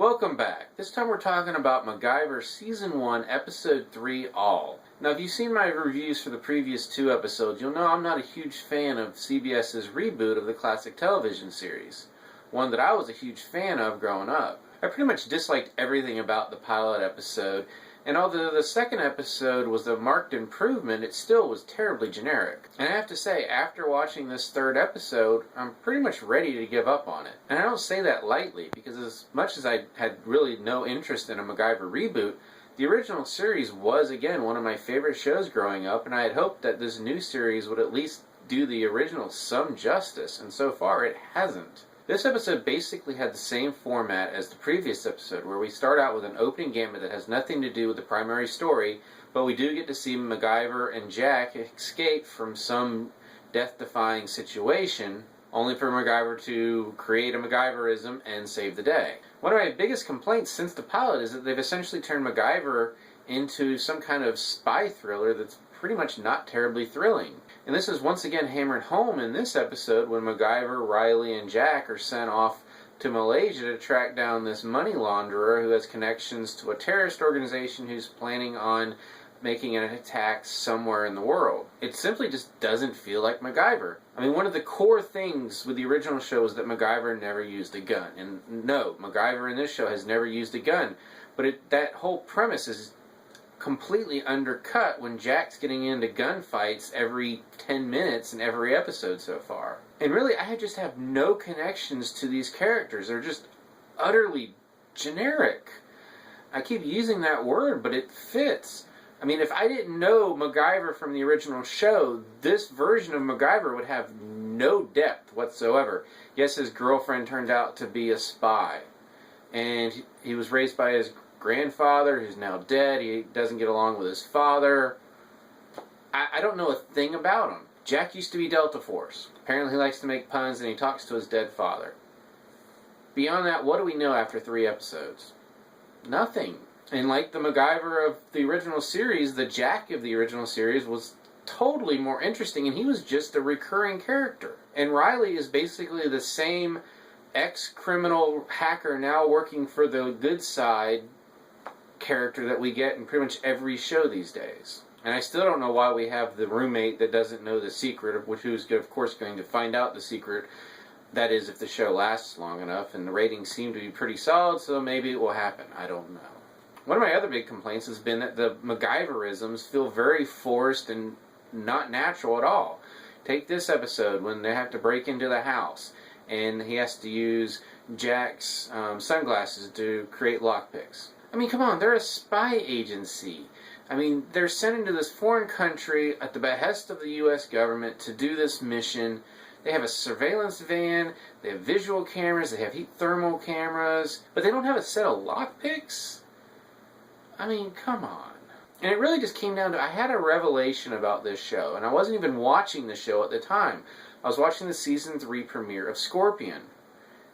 Welcome back. This time we're talking about MacGyver Season 1, Episode 3, All. Now, if you've seen my reviews for the previous two episodes, you'll know I'm not a huge fan of CBS's reboot of the classic television series, one that I was a huge fan of growing up. I pretty much disliked everything about the pilot episode, and although the second episode was a marked improvement, it still was terribly generic. And I have to say, after watching this third episode, I'm pretty much ready to give up on it. And I don't say that lightly, because as much as I had really no interest in a MacGyver reboot, the original series was, again, one of my favorite shows growing up, and I had hoped that this new series would at least do the original some justice, and so far it hasn't. This episode basically had the same format as the previous episode, where we start out with an opening gambit that has nothing to do with the primary story, but we do get to see MacGyver and Jack escape from some death-defying situation, only for MacGyver to create a MacGyverism and save the day. One of my biggest complaints since the pilot is that they've essentially turned MacGyver into some kind of spy thriller that's pretty much not terribly thrilling. And this is once again hammered home in this episode when MacGyver, Riley, and Jack are sent off to Malaysia to track down this money launderer who has connections to a terrorist organization who's planning on making an attack somewhere in the world. It simply just doesn't feel like MacGyver. I mean, one of the core things with the original show is that MacGyver never used a gun. And no, MacGyver in this show has never used a gun. But that whole premise is completely undercut when Jack's getting into gunfights every 10 minutes in every episode so far. And really, I just have no connections to these characters. They're just utterly generic. I keep using that word, but it fits. I mean, if I didn't know MacGyver from the original show, this version of MacGyver would have no depth whatsoever. Yes, his girlfriend turned out to be a spy. And he was raised by his grandfather, who's now dead. He doesn't get along with his father. I don't know a thing about him. Jack used to be Delta Force. Apparently he likes to make puns and he talks to his dead father. Beyond that, what do we know after 3 episodes? Nothing. And like the MacGyver of the original series, the Jack of the original series was totally more interesting, and he was just a recurring character. And Riley is basically the same ex-criminal hacker now working for the good side character that we get in pretty much every show these days. And I still don't know why we have the roommate that doesn't know the secret, of which who's of course going to find out the secret. That is, if the show lasts long enough, and the ratings seem to be pretty solid, so maybe it will happen. I don't know. One of my other big complaints has been that the MacGyverisms feel very forced and not natural at all. Take this episode when they have to break into the house, and he has to use Jack's sunglasses to create lockpicks. I mean, come on, they're a spy agency. I mean, they're sent into this foreign country at the behest of the U.S. government to do this mission. They have a surveillance van, they have visual cameras, they have heat thermal cameras, but they don't have a set of lockpicks? I mean, come on. And it really just came down to, I had a revelation about this show, and I wasn't even watching the show at the time. I was watching the Season 3 premiere of Scorpion,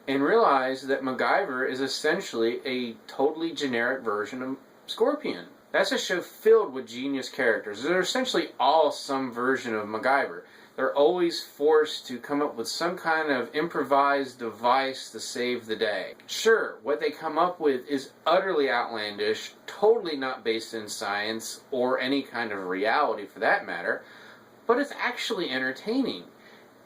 and realized that MacGyver is essentially a totally generic version of Scorpion. That's a show filled with genius characters. They're essentially all some version of MacGyver. They're always forced to come up with some kind of improvised device to save the day. Sure, what they come up with is utterly outlandish, totally not based in science or any kind of reality for that matter, but it's actually entertaining.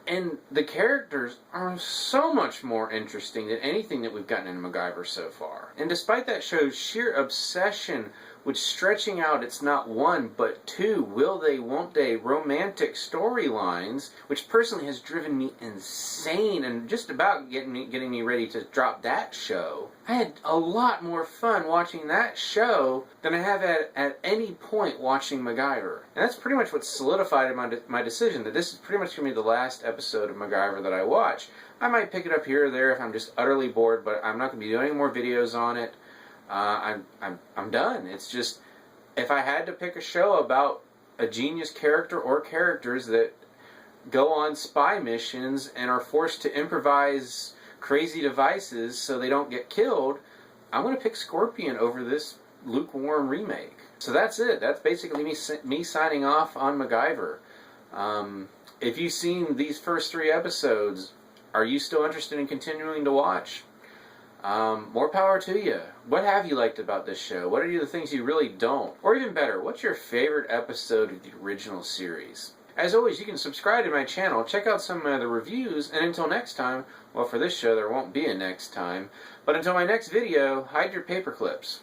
And the characters are so much more interesting than anything that we've gotten in MacGyver so far. And despite that show's sheer obsession with stretching out its not one, but 2 will they, won't they romantic storylines, which personally has driven me insane and just about getting me ready to drop that show. I had a lot more fun watching that show than I have at any point watching MacGyver. And that's pretty much what solidified my decision that this is pretty much going to be the last episode of MacGyver that I watch. I might pick it up here or there if I'm just utterly bored, but I'm not going to be doing any more videos on it. I'm done. It's just, if I had to pick a show about a genius character or characters that go on spy missions and are forced to improvise crazy devices so they don't get killed, I'm going to pick Scorpion over this lukewarm remake. So that's it. That's basically me signing off on MacGyver. If you've seen these first 3 episodes, are you still interested in continuing to watch? More power to you. What have you liked about this show? What are the things you really don't? Or even better, what's your favorite episode of the original series? As always, you can subscribe to my channel, check out some of the reviews, and until next time, well, for this show there won't be a next time, but until my next video, hide your paper clips.